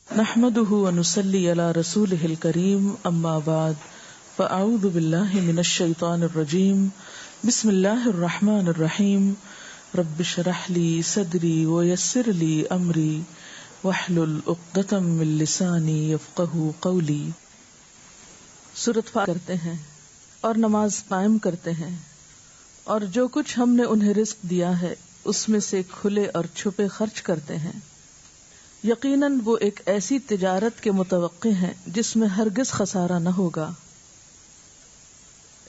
نحمده ونصلي على رسوله الكريم اما بعد فاعوذ بالله من الشيطان الرجيم بسم الله الرحمن الرحيم رب اشرح لي صدري ويسر لي امري واحلل عقدة من لساني يفقهوا قولي. سورۃ فاتحہ کرتے ہیں اور نماز قائم کرتے ہیں اور جو کچھ ہم نے انہیں رزق دیا ہے اس میں سے کھلے اور چھپے خرچ کرتے ہیں. یقیناً وہ ایک ایسی تجارت کے متوقع ہیں جس میں ہرگز خسارہ نہ ہوگا.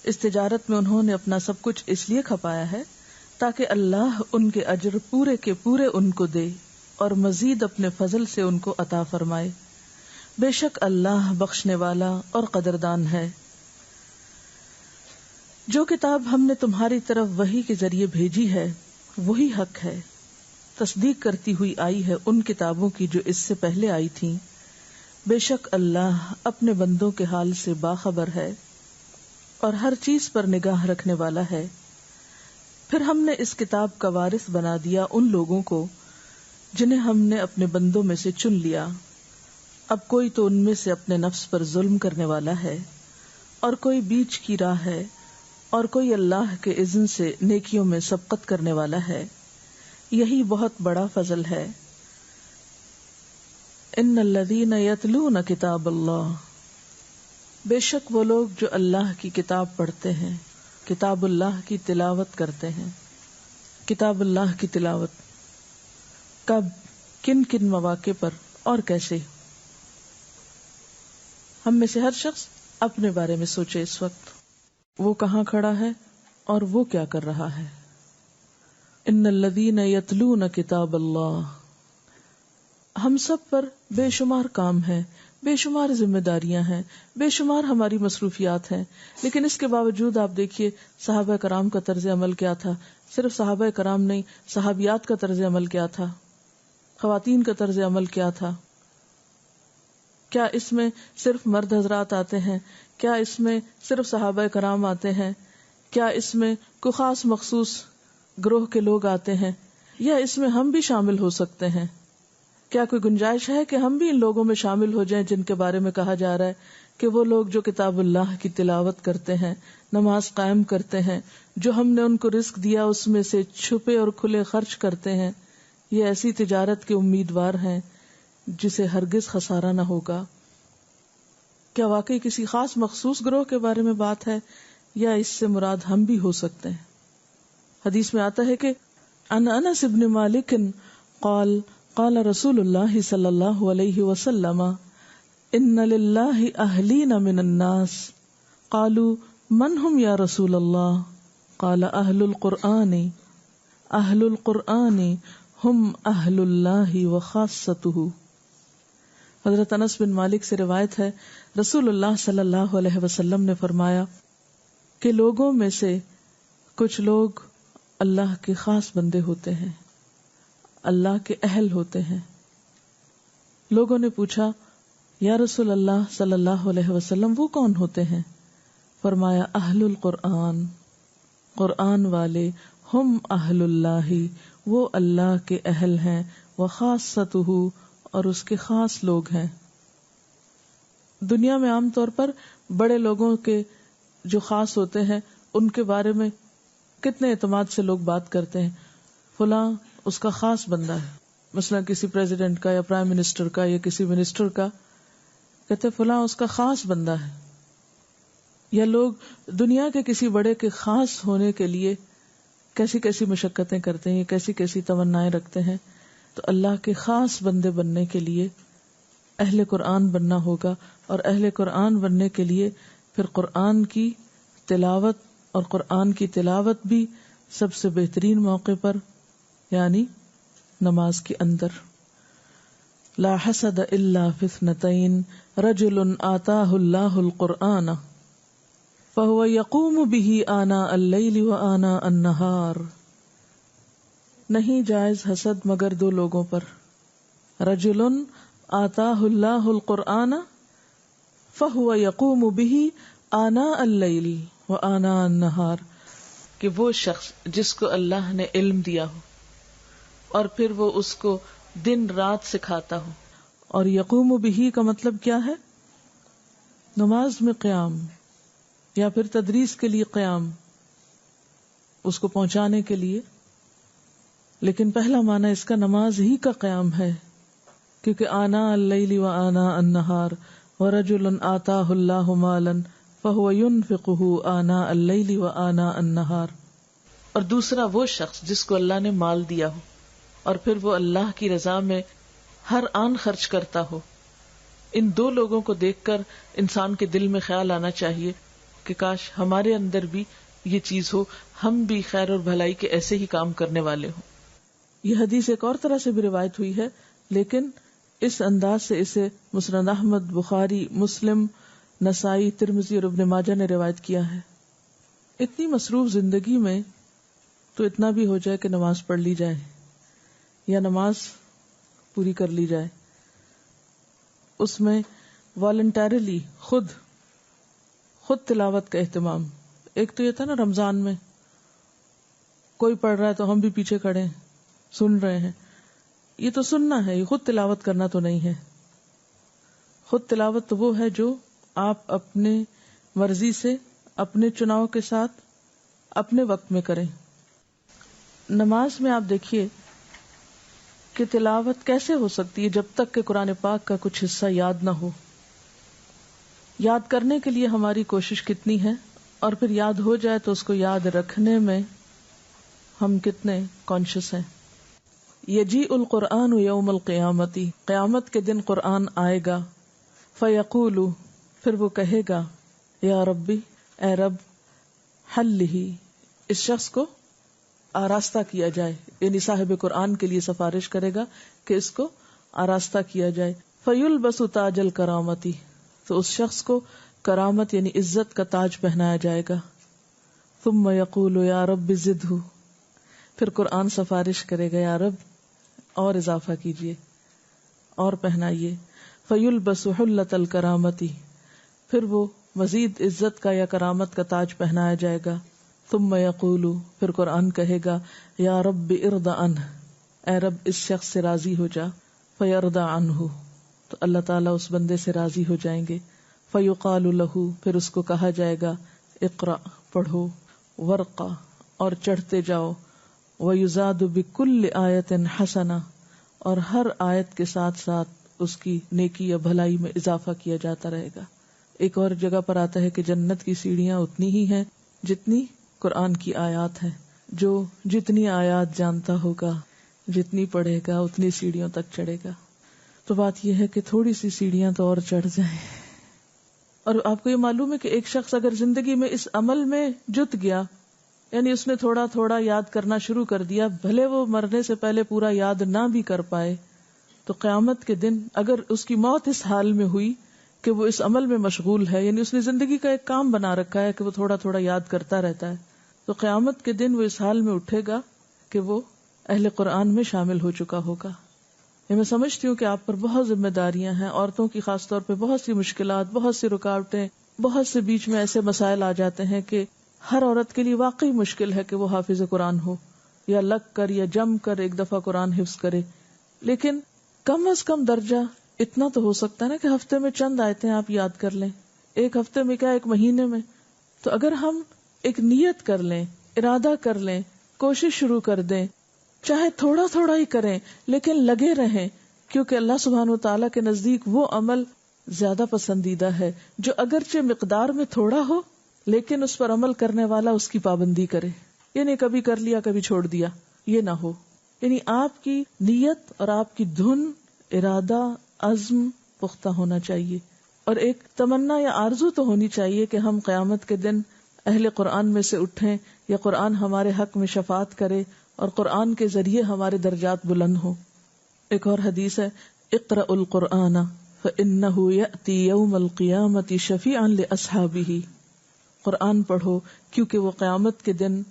اس تجارت میں انہوں نے اپنا سب کچھ اس لیے کھپایا ہے تاکہ اللہ ان کے اجر پورے کے پورے ان کو دے اور مزید اپنے فضل سے ان کو عطا فرمائے. بے شک اللہ بخشنے والا اور قدردان ہے. جو کتاب ہم نے تمہاری طرف وحی کے ذریعے بھیجی ہے وہی حق ہے، تصدیق کرتی ہوئی آئی ہے ان کتابوں کی جو اس سے پہلے آئی تھیں. بے شک اللہ اپنے بندوں کے حال سے باخبر ہے اور ہر چیز پر نگاہ رکھنے والا ہے. پھر ہم نے اس کتاب کا وارث بنا دیا ان لوگوں کو جنہیں ہم نے اپنے بندوں میں سے چن لیا. اب کوئی تو ان میں سے اپنے نفس پر ظلم کرنے والا ہے اور کوئی بیچ کی راہ ہے اور کوئی اللہ کے اذن سے نیکیوں میں سبقت کرنے والا ہے. یہی بہت بڑا فضل ہے. ان الذین یتلون کتاب اللہ، بے شک وہ لوگ جو اللہ کی کتاب پڑھتے ہیں، کتاب اللہ کی تلاوت کرتے ہیں. کتاب اللہ کی تلاوت کب، کن کن مواقع پر اور کیسے؟ ہم میں سے ہر شخص اپنے بارے میں سوچے اس وقت وہ کہاں کھڑا ہے اور وہ کیا کر رہا ہے. ان الذین یتلون کتاب اللہ، ہم سب پر بے شمار کام ہیں، بے شمار ذمہ داریاں ہیں، بے شمار ہماری مصروفیات ہیں، لیکن اس کے باوجود آپ دیکھیے صحابہ کرام کا طرز عمل کیا تھا. صرف صحابہ کرام نہیں، صحابیات کا طرز عمل کیا تھا، خواتین کا طرز عمل کیا تھا. کیا اس میں صرف مرد حضرات آتے ہیں؟ کیا اس میں صرف صحابہ کرام آتے ہیں؟ کیا اس میں کوئی خاص مخصوص گروہ کے لوگ آتے ہیں، یا اس میں ہم بھی شامل ہو سکتے ہیں؟ کیا کوئی گنجائش ہے کہ ہم بھی ان لوگوں میں شامل ہو جائیں جن کے بارے میں کہا جا رہا ہے کہ وہ لوگ جو کتاب اللہ کی تلاوت کرتے ہیں، نماز قائم کرتے ہیں، جو ہم نے ان کو رزق دیا اس میں سے چھپے اور کھلے خرچ کرتے ہیں، یہ ایسی تجارت کے امیدوار ہیں جسے ہرگز خسارہ نہ ہوگا. کیا واقعی کسی خاص مخصوص گروہ کے بارے میں بات ہے یا اس سے مراد ہم بھی ہو سکتے ہیں؟ حدیث میں آتا ہے کہ عن انس بن مالک قال قال رسول اللہ صلی اللہ علیہ وسلم ان للہ اہلین من الناس قالوا من هم یا رسول اللہ قال اہل القرآن اہل القرآن هم اہل اللہ وخاصتہ. حضرت انس بن مالک سے روایت ہے رسول اللہ صلی اللہ علیہ وسلم نے فرمایا کہ لوگوں میں سے کچھ لوگ اللہ کے خاص بندے ہوتے ہیں، اللہ کے اہل ہوتے ہیں. لوگوں نے پوچھا یا رسول اللہ صلی اللہ علیہ وسلم وہ کون ہوتے ہیں؟ فرمایا اہل القرآن، قرآن والے، ہم اہل اللہ، وہ اللہ کے اہل ہیں، وخاصتہ، اور اس کے خاص لوگ ہیں. دنیا میں عام طور پر بڑے لوگوں کے جو خاص ہوتے ہیں ان کے بارے میں کتنے اعتماد سے لوگ بات کرتے ہیں، فلاں اس کا خاص بندہ ہے. مثلا کسی پریزیڈنٹ کا یا پرائم منسٹر کا یا کسی منسٹر کا کہتے فلاں اس کا خاص بندہ ہے. یا لوگ دنیا کے کسی بڑے کے خاص ہونے کے لیے کیسی کیسی مشقتیں کرتے ہیں، کیسی کیسی تمنائیں رکھتے ہیں. تو اللہ کے خاص بندے بننے کے لیے اہل قرآن بننا ہوگا، اور اہل قرآن بننے کے لیے پھر قرآن کی تلاوت، اور قرآن کی تلاوت بھی سب سے بہترین موقع پر، یعنی نماز کے اندر. لا حسد الا فی اثنتین رجل آتاہ اللہ القرآن فہو یقوم بہ آناء اللیل وآناء النہار. نہیں جائز حسد مگر دو لوگوں پر، رجل آتاہ اللہ القرآن فہو یقوم بہ آناء اللیل وآناء النہار، کہ وہ شخص جس کو اللہ نے علم دیا ہو اور پھر وہ اس کو دن رات سکھاتا ہو اور یقوم بہ کا مطلب کیا ہے؟ نماز میں قیام یا پھر تدریس کے لیے قیام، اس کو پہنچانے کے لیے. لیکن پہلا معنی اس کا نماز ہی کا قیام ہے، کیونکہ آناء اللیل و آناء النہار ورجل آتاہ اللہ مالا فہو ینفقہ آناء اللیل و آناء النہار. اور دوسرا وہ شخص جس کو اللہ نے مال دیا ہو اور پھر وہ اللہ کی رضا میں ہر آن خرچ کرتا ہو. ان دو لوگوں کو دیکھ کر انسان کے دل میں خیال آنا چاہیے کہ کاش ہمارے اندر بھی یہ چیز ہو، ہم بھی خیر اور بھلائی کے ایسے ہی کام کرنے والے ہوں. یہ حدیث ایک اور طرح سے بھی روایت ہوئی ہے، لیکن اس انداز سے اسے مسند احمد، بخاری، مسلم، نسائی، ترمذی اور ابن ماجہ نے روایت کیا ہے. اتنی مصروف زندگی میں تو اتنا بھی ہو جائے کہ نماز پڑھ لی جائے یا نماز پوری کر لی جائے. اس میں والنٹریلی خود تلاوت کا اہتمام. ایک تو یہ تھا نا رمضان میں کوئی پڑھ رہا ہے تو ہم بھی پیچھے کھڑے ہیں سن رہے ہیں. یہ تو سننا ہے، یہ خود تلاوت کرنا تو نہیں ہے. خود تلاوت تو وہ ہے جو آپ اپنے مرضی سے اپنے چناؤ کے ساتھ اپنے وقت میں کریں. نماز میں آپ دیکھیے کہ تلاوت کیسے ہو سکتی ہے جب تک کہ قرآن پاک کا کچھ حصہ یاد نہ ہو. یاد کرنے کے لیے ہماری کوشش کتنی ہے، اور پھر یاد ہو جائے تو اس کو یاد رکھنے میں ہم کتنے کانشیس ہیں. یجیء القرآن یوم القیامت، قیامت کے دن قرآن آئے گا. فیقول، پھر وہ کہے گا یا ربی، اے رب، حلہ، اس شخص کو آراستہ کیا جائے، یعنی صاحب قرآن کے لیے سفارش کرے گا کہ اس کو آراستہ کیا جائے. فیلبس تاج الکرامتی، تو اس شخص کو کرامت یعنی عزت کا تاج پہنایا جائے گا. ثم یقول یا رب زدہ، پھر قرآن سفارش کرے گا یا رب اور اضافہ کیجیے اور پہنائیے. فیلبس حلۃ الکرامتی، پھر وہ مزید عزت کا یا کرامت کا تاج پہنایا جائے گا. ثم یقول، پھر قرآن کہے گا یا رب ارض عنہ، اے رب اس شخص سے راضی ہو جا. فیرضى عنہ، تو اللہ تعالیٰ اس بندے سے راضی ہو جائیں گے. فیقال لہ، پھر اس کو کہا جائے گا اقرأ، پڑھو، ورقہ، اور چڑھتے جاؤ. ویزاد بکل آیت حسنہ، اور ہر آیت کے ساتھ ساتھ اس کی نیکی یا بھلائی میں اضافہ کیا جاتا رہے گا. ایک اور جگہ پر آتا ہے کہ جنت کی سیڑھیاں اتنی ہی ہیں جتنی قرآن کی آیات ہیں. جو جتنی آیات جانتا ہوگا، جتنی پڑھے گا، اتنی سیڑھیوں تک چڑھے گا. تو بات یہ ہے کہ تھوڑی سی سیڑھیاں تو اور چڑھ جائیں. اور آپ کو یہ معلوم ہے کہ ایک شخص اگر زندگی میں اس عمل میں جت گیا، یعنی اس نے تھوڑا تھوڑا یاد کرنا شروع کر دیا، بھلے وہ مرنے سے پہلے پورا یاد نہ بھی کر پائے، تو قیامت کے دن اگر اس کی موت اس حال میں ہوئی کہ وہ اس عمل میں مشغول ہے، یعنی اس نے زندگی کا ایک کام بنا رکھا ہے کہ وہ تھوڑا تھوڑا یاد کرتا رہتا ہے، تو قیامت کے دن وہ اس حال میں اٹھے گا کہ وہ اہل قرآن میں شامل ہو چکا ہوگا. یہ میں سمجھتی ہوں کہ آپ پر بہت ذمہ داریاں ہیں، عورتوں کی خاص طور پہ بہت سی مشکلات، بہت سی رکاوٹیں، بہت سے بیچ میں ایسے مسائل آ جاتے ہیں کہ ہر عورت کے لیے واقعی مشکل ہے کہ وہ حافظ قرآن ہو، یا لگ کر یا جم کر ایک دفعہ قرآن حفظ کرے. لیکن کم از کم درجہ اتنا تو ہو سکتا ہے نا کہ ہفتے میں چند آیتیں آپ یاد کر لیں. ایک ہفتے میں کیا، ایک مہینے میں. تو اگر ہم ایک نیت کر لیں، ارادہ کر لیں، کوشش شروع کر دیں، چاہے تھوڑا تھوڑا ہی کریں لیکن لگے رہیں، کیونکہ اللہ سبحانہ وتعالیٰ کے نزدیک وہ عمل زیادہ پسندیدہ ہے جو اگرچہ مقدار میں تھوڑا ہو لیکن اس پر عمل کرنے والا اس کی پابندی کرے. یعنی کبھی کر لیا کبھی چھوڑ دیا، یہ نہ ہو. یعنی آپ کی نیت اور آپ کی دھن، ارادہ، عزم پختہ ہونا چاہیے، اور ایک تمنا یا آرزو تو ہونی چاہیے کہ ہم قیامت کے دن اہل قرآن میں سے اٹھیں، یا قرآن ہمارے حق میں شفاعت کرے اور قرآن کے ذریعے ہمارے درجات بلند ہوں. ایک اور حدیث ہے، اقرأ القرآن فإنه يأتي يوم القیامة شفیعا لأصحابہ، قرآن پڑھو کیونکہ وہ قیامت کے دن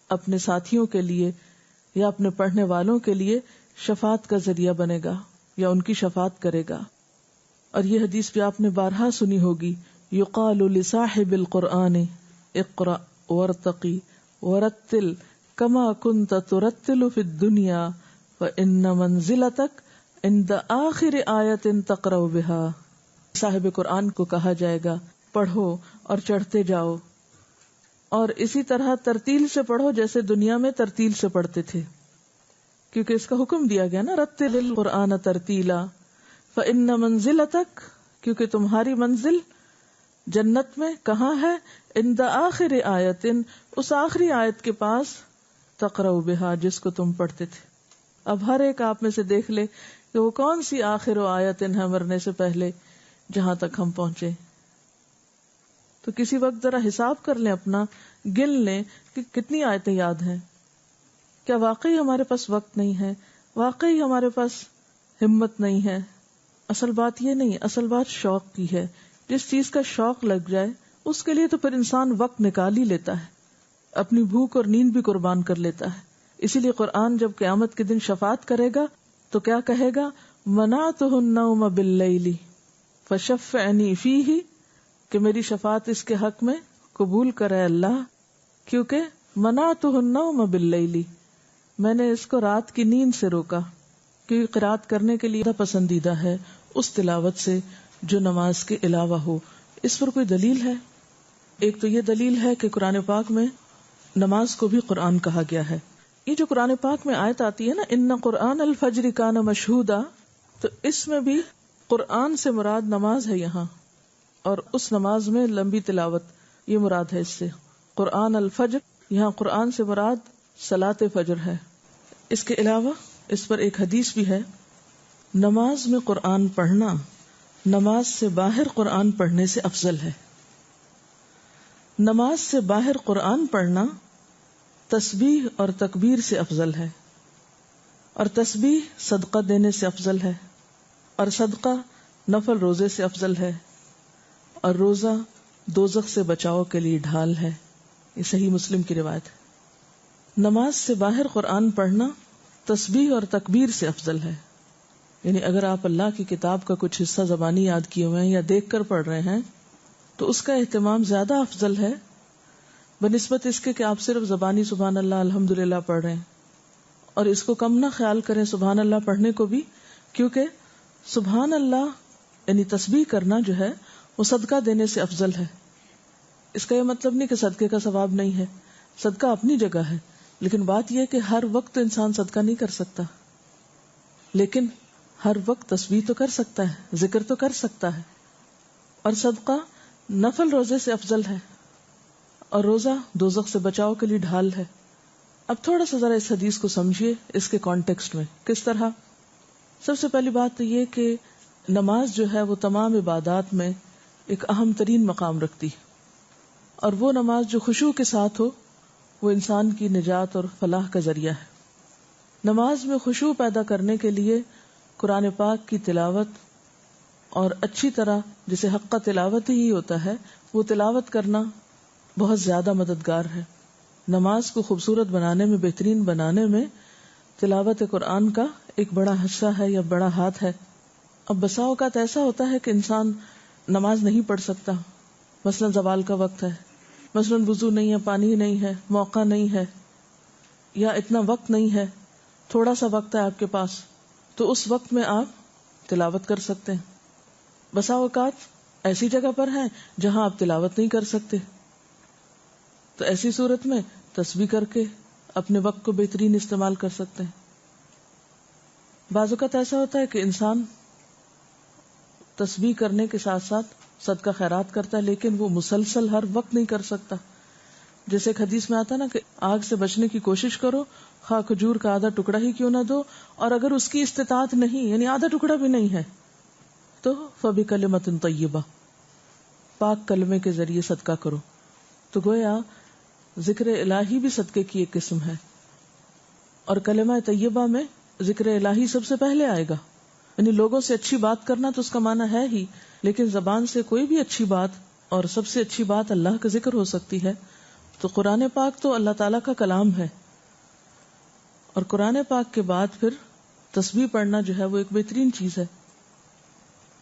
اپنے ساتھیوں کے لیے یا اپنے پڑھنے والوں کے لیے شفاعت کا ذریعہ بنے گا یا ان کی شفاعت کرے گا. اور یہ حدیث بھی آپ نے بارہا سنی ہوگی، یقال لصاحب القرآن اقرأ وارتقی ورتل کما کنت ترتل فی الدنیا فإن منزلتک عند آخر آیت تقرأ بها، صاحب قرآن کو کہا جائے گا پڑھو اور چڑھتے جاؤ، اور اسی طرح ترتیل سے پڑھو جیسے دنیا میں ترتیل سے پڑھتے تھے، کیونکہ اس کا حکم دیا گیا نا رتل القرآن ترتیلا، فإن منزلتک، کیونکہ تمہاری منزل جنت میں کہاں ہے، عند آخر آیت، اس آخری آیت کے پاس، تقرأ بها، جس کو تم پڑھتے تھے۔ اب ہر ایک آپ میں سے دیکھ لے کہ وہ کون سی آخر آیت ہے مرنے سے پہلے جہاں تک ہم پہنچے۔ تو کسی وقت ذرا حساب کر لیں اپنا، گن لیں کہ کتنی آیتیں یاد ہیں۔ کیا واقعی ہمارے پاس وقت نہیں ہے؟ واقعی ہمارے پاس ہمت نہیں ہے؟ اصل بات یہ نہیں، اصل بات شوق کی ہے۔ جس چیز کا شوق لگ جائے اس کے لیے تو پھر انسان وقت نکال ہی لیتا ہے، اپنی بھوک اور نیند بھی قربان کر لیتا ہے۔ اسی لیے قرآن جب قیامت کے دن شفاعت کرے گا تو کیا کہے گا، منعتہ النوم باللیل فشفعنی فیہ، کہ میری شفاعت اس کے حق میں قبول کرے اللہ، کیونکہ منعتہ النوم باللیل، میں نے اس کو رات کی نیند سے روکا، کیونکہ قرات کرنے کے لیے پسندیدہ ہے اس تلاوت سے جو نماز کے علاوہ ہو۔ اس پر کوئی دلیل ہے؟ ایک تو یہ دلیل ہے کہ قرآن پاک میں نماز کو بھی قرآن کہا گیا ہے۔ یہ جو قرآن پاک میں آیت آتی ہے نا، ان قرآن الفجر کان مشہودا، تو اس میں بھی قرآن سے مراد نماز ہے یہاں، اور اس نماز میں لمبی تلاوت، یہ مراد ہے اس سے۔ قرآن الفجر، یہاں قرآن سے مراد صلاۃ فجر ہے۔ اس کے علاوہ اس پر ایک حدیث بھی ہے، نماز میں قرآن پڑھنا نماز سے باہر قرآن پڑھنے سے افضل ہے۔ نماز سے باہر قرآن پڑھنا تسبیح اور تکبیر سے افضل ہے، اور تسبیح صدقہ دینے سے افضل ہے، اور صدقہ نفل روزے سے افضل ہے، اور روزہ دوزخ سے بچاؤ کے لیے ڈھال ہے۔ یہ صحیح مسلم کی روایت ہے۔ نماز سے باہر قرآن پڑھنا تسبیح اور تکبیر سے افضل ہے، یعنی اگر آپ اللہ کی کتاب کا کچھ حصہ زبانی یاد کیے ہوئے ہیں یا دیکھ کر پڑھ رہے ہیں تو اس کا اہتمام زیادہ افضل ہے بنسبت اس کے کہ آپ صرف زبانی سبحان اللہ الحمدللہ پڑھ رہے ہیں، اور اس کو کم نہ خیال کریں سبحان اللہ پڑھنے کو بھی، کیونکہ سبحان اللہ یعنی تسبیح کرنا جو ہے وہ صدقہ دینے سے افضل ہے۔ اس کا یہ مطلب نہیں کہ صدقے کا ثواب نہیں ہے، صدقہ اپنی جگہ ہے، لیکن بات یہ کہ ہر وقت انسان صدقہ نہیں کر سکتا، لیکن ہر وقت تسبیح تو کر سکتا ہے، ذکر تو کر سکتا ہے، اور صدقہ نفل روزے سے افضل ہے، اور روزہ دوزخ سے بچاؤ کے لیے ڈھال ہے۔ اب تھوڑا سا ذرا اس حدیث کو سمجھیے اس کے کانٹیکسٹ میں، کس طرح؟ سب سے پہلی بات تو یہ کہ نماز جو ہے وہ تمام عبادات میں ایک اہم ترین مقام رکھتی ہے، اور وہ نماز جو خشوع کے ساتھ ہو وہ انسان کی نجات اور فلاح کا ذریعہ ہے۔ نماز میں خشوع پیدا کرنے کے لیے قرآن پاک کی تلاوت، اور اچھی طرح جسے حق کا تلاوت ہی ہوتا ہے وہ تلاوت کرنا بہت زیادہ مددگار ہے۔ نماز کو خوبصورت بنانے میں، بہترین بنانے میں تلاوت قرآن کا ایک بڑا حصہ ہے یا بڑا ہاتھ ہے۔ اب بسا اوقات ایسا ہوتا ہے کہ انسان نماز نہیں پڑھ سکتا، مثلا زوال کا وقت ہے، مثلا وضو نہیں ہے، پانی نہیں ہے، موقع نہیں ہے، یا اتنا وقت نہیں ہے، تھوڑا سا وقت ہے آپ کے پاس، تو اس وقت میں آپ تلاوت کر سکتے ہیں۔ بسا اوقات ایسی جگہ پر ہیں جہاں آپ تلاوت نہیں کر سکتے، تو ایسی صورت میں تسبیح کر کے اپنے وقت کو بہترین استعمال کر سکتے ہیں۔ بعض اوقات ایسا ہوتا ہے کہ انسان تسبیح کرنے کے ساتھ ساتھ صدقہ خیرات کرتا ہے، لیکن وہ مسلسل ہر وقت نہیں کر سکتا۔ جیسے ایک حدیث میں آتا نا کہ آگ سے بچنے کی کوشش کرو، خواہ کھجور کا آدھا ٹکڑا ہی کیوں نہ دو، اور اگر اس کی استطاعت نہیں، یعنی آدھا ٹکڑا بھی نہیں ہے، تو فَبِكَلِمَةٍ طَيِّبَةٍ، پاک کلمے کے ذریعے صدقہ کرو۔ تو گویا ذکر الہی بھی صدقے کی ایک قسم ہے، اور کلمہ طیبہ میں ذکر الہی سب سے پہلے آئے گا، یعنی لوگوں سے اچھی بات کرنا تو اس کا معنی ہے ہی، لیکن زبان سے کوئی بھی اچھی بات، اور سب سے اچھی بات اللہ کا ذکر ہو سکتی ہے۔ تو قرآن پاک تو اللہ تعالیٰ کا کلام ہے، اور قرآن پاک کے بعد پھر تسبیح پڑھنا جو ہے وہ ایک بہترین چیز ہے۔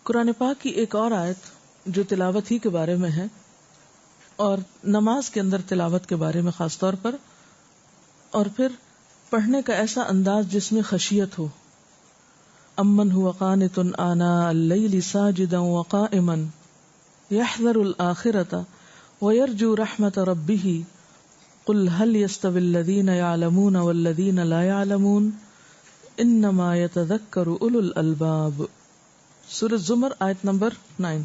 قرآن پاک کی ایک اور آیت جو تلاوت ہی کے بارے میں ہے، اور نماز کے اندر تلاوت کے بارے میں خاص طور پر، اور پھر پڑھنے کا ایسا انداز جس میں خشیت ہو۔ امن هو قانت آناء الليل ساجدا وقائما يحذر الآخرة ويرجو رحمة ربه قل هل يستوي الذين يعلمون والذين لا يعلمون انما يتذكر اولو الالباب. سورۃ زمر آیت نمبر 9.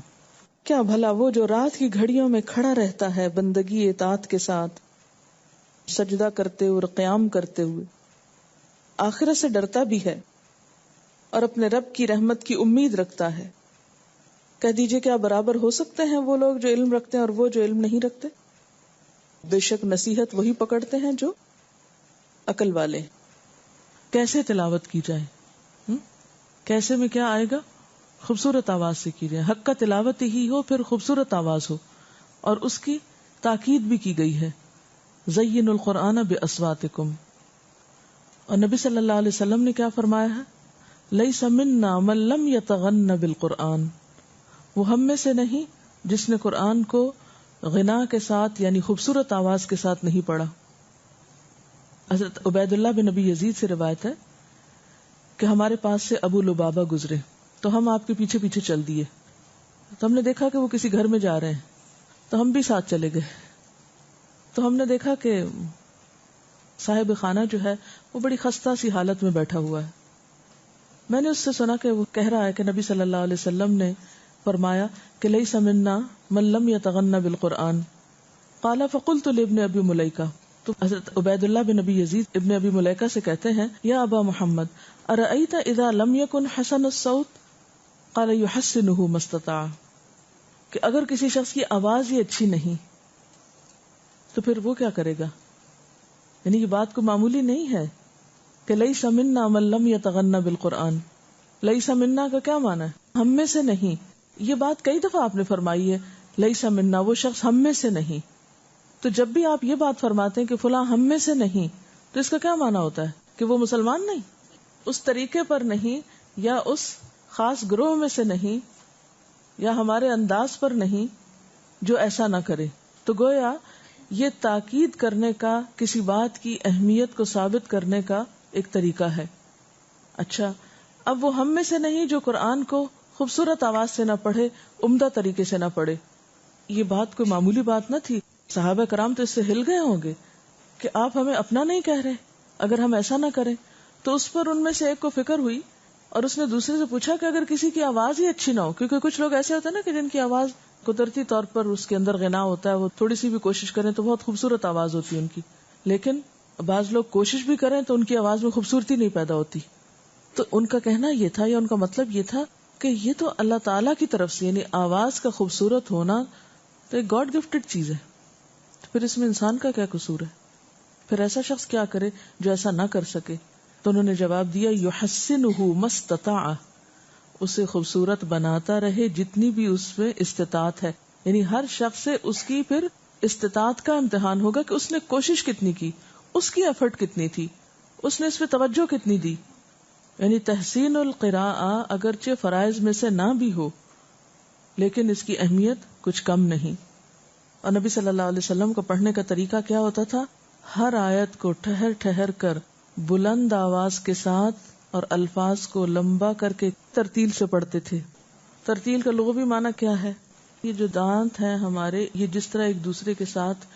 کیا بھلا وہ جو رات کی گھڑیوں میں کھڑا رہتا ہے بندگی اطاعت کے ساتھ، سجدہ کرتے ہوئے اور قیام کرتے ہوئے، آخرت سے ڈرتا بھی ہے اور اپنے رب کی رحمت کی امید رکھتا ہے، کہہ دیجئے کیا برابر ہو سکتے ہیں وہ لوگ جو علم رکھتے ہیں اور وہ جو علم نہیں رکھتے؟ بے شک نصیحت وہی پکڑتے ہیں جو عقل والے. کیسے تلاوت کی جائے؟ کیسے میں کیا آئے گا؟ خوبصورت آواز سے کی جائے. حق کا تلاوت ہی ہو، پھر خوبصورت آواز ہو، اور اس کی تاکید بھی کی گئی ہے زین القرآن باصواتکم. اور نبی صلی اللہ علیہ وسلم نے کیا فرمایا ہے؟ لیس منا من لم یتغن بالقرآن، وہ ہم میں سے نہیں جس نے قرآن کو غنا کے ساتھ یعنی خوبصورت آواز کے ساتھ نہیں پڑھا. حضرت عبید اللہ بن نبی یزید سے روایت ہے کہ ہمارے پاس سے ابو لبابہ گزرے تو ہم آپ کے پیچھے پیچھے چل دیے. تو ہم نے دیکھا کہ وہ کسی گھر میں جا رہے ہیں تو ہم بھی ساتھ چلے گئے. تو ہم نے دیکھا کہ صاحب خانہ جو ہے وہ بڑی خستہ سی حالت میں بیٹھا ہوا ہے. میں نے اس سے سنا کہ وہ کہہ رہا ہے کہ نبی صلی اللہ علیہ وسلم نے فرمایا کہ لیس منا من لم یتغن بالقرآن. قال فقلت لابن ابی ملیکہ، تو حضرت عبید اللہ بن نبی یزید ابن ابی ملیکہ سے کہتے ہیں یا ابا محمد ارأیت اذا لم یکن حسن الصوت قال یحسنہ ما استطاع، کہ اگر کسی شخص کی آواز ہی اچھی نہیں تو پھر وہ کیا کرے گا؟ یعنی یہ بات کو معمولی نہیں ہے کہ لیس منا من لم یتغن بالقرآن. لیس منا کا کیا معنی ہے؟ ہم میں سے نہیں. یہ بات کئی دفعہ آپ نے فرمائی ہے، لیس منا وہ شخص ہم میں سے نہیں. تو جب بھی آپ یہ بات فرماتے ہیں کہ فلاں ہم میں سے نہیں، تو اس کا کیا معنی ہوتا ہے؟ کہ وہ مسلمان نہیں، اس طریقے پر نہیں، یا اس خاص گروہ میں سے نہیں، یا ہمارے انداز پر نہیں جو ایسا نہ کرے. تو گویا یہ تاکید کرنے کا، کسی بات کی اہمیت کو ثابت کرنے کا ایک طریقہ ہے. اچھا، اب وہ ہم میں سے نہیں جو قرآن کو خوبصورت آواز سے نہ پڑھے، عمدہ طریقے سے نہ پڑھے. یہ بات کوئی معمولی بات نہ تھی. صحابہ کرام تو اس سے ہل گئے ہوں گے کہ آپ ہمیں اپنا نہیں کہہ رہے اگر ہم ایسا نہ کریں. تو اس پر ان میں سے ایک کو فکر ہوئی اور اس نے دوسرے سے پوچھا کہ اگر کسی کی آواز ہی اچھی نہ ہو، کیونکہ کچھ لوگ ایسے ہوتے ہیں نا کہ جن کی آواز قدرتی طور پر اس کے اندر غنا ہوتا ہے، وہ تھوڑی سی بھی کوشش کریں تو بہت خوبصورت آواز ہوتی ہے ان کی، لیکن بعض لوگ کوشش بھی کریں تو ان کی آواز میں خوبصورتی نہیں پیدا ہوتی. تو ان کا کہنا یہ تھا، یا ان کا مطلب یہ تھا کہ یہ تو اللہ تعالیٰ کی طرف سے، یعنی آواز کا خوبصورت ہونا تو ایک گاڈ گفٹڈ چیز ہے، تو پھر اس میں انسان کا کیا قصور ہے؟ پھر ایسا شخص کیا کرے جو ایسا نہ کر سکے؟ تو انہوں نے جواب دیا یحسنہ ما استطاع، اسے خوبصورت بناتا رہے جتنی بھی اس میں استطاعت ہے. یعنی ہر شخص سے اس کی پھر استطاعت کا امتحان ہوگا کہ اس نے کوشش کتنی کی، اس کی ایفرٹ کتنی تھی، اس نے اس پہ توجہ کتنی دی. یعنی تحسین القراءہ اگرچہ فرائض میں سے نہ بھی ہو لیکن اس کی اہمیت کچھ کم نہیں. اور نبی صلی اللہ علیہ وسلم کو پڑھنے کا طریقہ کیا ہوتا تھا؟ ہر آیت کو ٹھہر ٹھہر کر بلند آواز کے ساتھ اور الفاظ کو لمبا کر کے ترتیل سے پڑھتے تھے. ترتیل کا لغوی معنی کیا ہے؟ یہ جو دانت ہیں ہمارے، یہ جس طرح ایک دوسرے کے ساتھ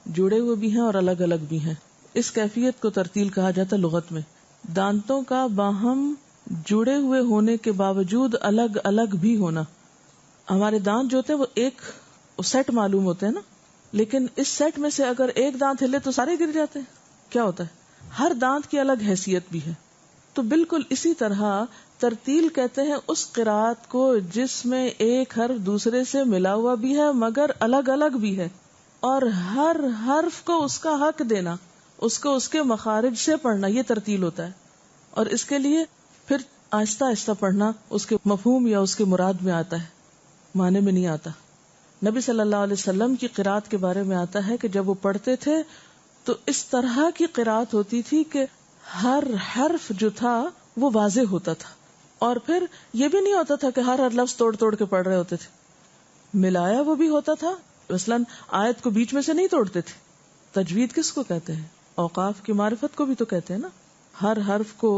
جڑے ہوئے بھی ہیں اور الگ الگ بھی ہیں، اس کیفیت کو ترتیل کہا جاتا ہے لغت میں. دانتوں کا باہم جڑے ہوئے ہونے کے باوجود الگ الگ بھی ہونا. ہمارے دانت جو ہوتے ہیں وہ ایک سیٹ معلوم ہوتے ہیں نا، لیکن اس سیٹ میں سے اگر ایک دانت ہلے تو سارے گر جاتے ہیں. کیا ہوتا ہے؟ ہر دانت کی الگ حیثیت بھی ہے. تو بالکل اسی طرح ترتیل کہتے ہیں اس قرات کو جس میں ایک حرف دوسرے سے ملا ہوا بھی ہے مگر الگ الگ بھی ہے، اور ہر حرف کو اس کا حق دینا، اس کو اس کے مخارج سے پڑھنا، یہ ترتیل ہوتا ہے. اور اس کے لیے پھر آہستہ آہستہ پڑھنا اس کے مفہوم یا اس کے مراد میں آتا ہے، معنی میں نہیں آتا. نبی صلی اللہ علیہ وسلم کی قرات کے بارے میں آتا ہے کہ جب وہ پڑھتے تھے تو اس طرح کی قرات ہوتی تھی کہ ہر حرف جو تھا وہ واضح ہوتا تھا، اور پھر یہ بھی نہیں ہوتا تھا کہ ہر لفظ توڑ توڑ کے پڑھ رہے ہوتے تھے، ملایا وہ بھی ہوتا تھا. مثلاً آیت کو بیچ میں سے نہیں توڑتے تھے. تجوید کس کو کہتے ہیں؟ اوقاف کی معرفت کو بھی تو کہتے ہیں نا. ہر حرف کو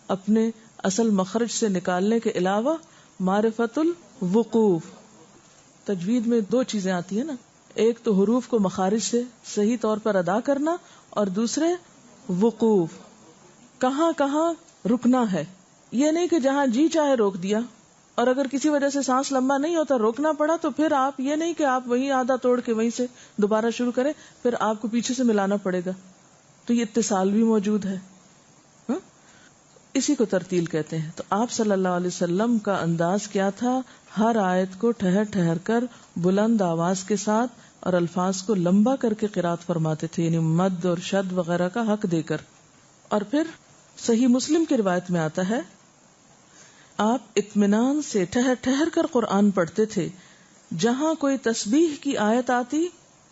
اپنے اصل مخرج سے نکالنے کے علاوہ معرفت الوقوف. تجوید میں دو چیزیں آتی ہیں نا، ایک تو حروف کو مخارج سے صحیح طور پر ادا کرنا، اور دوسرے وقوف، کہاں کہاں رکنا ہے. یہ نہیں کہ جہاں جی چاہے روک دیا، اور اگر کسی وجہ سے سانس لمبا نہیں ہوتا روکنا پڑا تو پھر آپ یہ نہیں کہ آپ وہیں آدھا توڑ کے وہیں سے دوبارہ شروع کریں، پھر آپ کو پیچھے سے ملانا پڑے گا. تو یہ اتصال بھی موجود ہے. اسی کو ترتیل کہتے ہیں. تو آپ صلی اللہ علیہ وسلم کا انداز کیا تھا؟ ہر آیت کو ٹھہر ٹھہر کر بلند آواز کے ساتھ اور الفاظ کو لمبا کر کے قرات فرماتے تھے، یعنی مد اور شد وغیرہ کا حق دے کر. اور پھر صحیح مسلم کی روایت میں آتا ہے آپ اطمینان سے ٹھہر ٹھہر کر قرآن پڑھتے تھے. جہاں کوئی تسبیح کی آیت آتی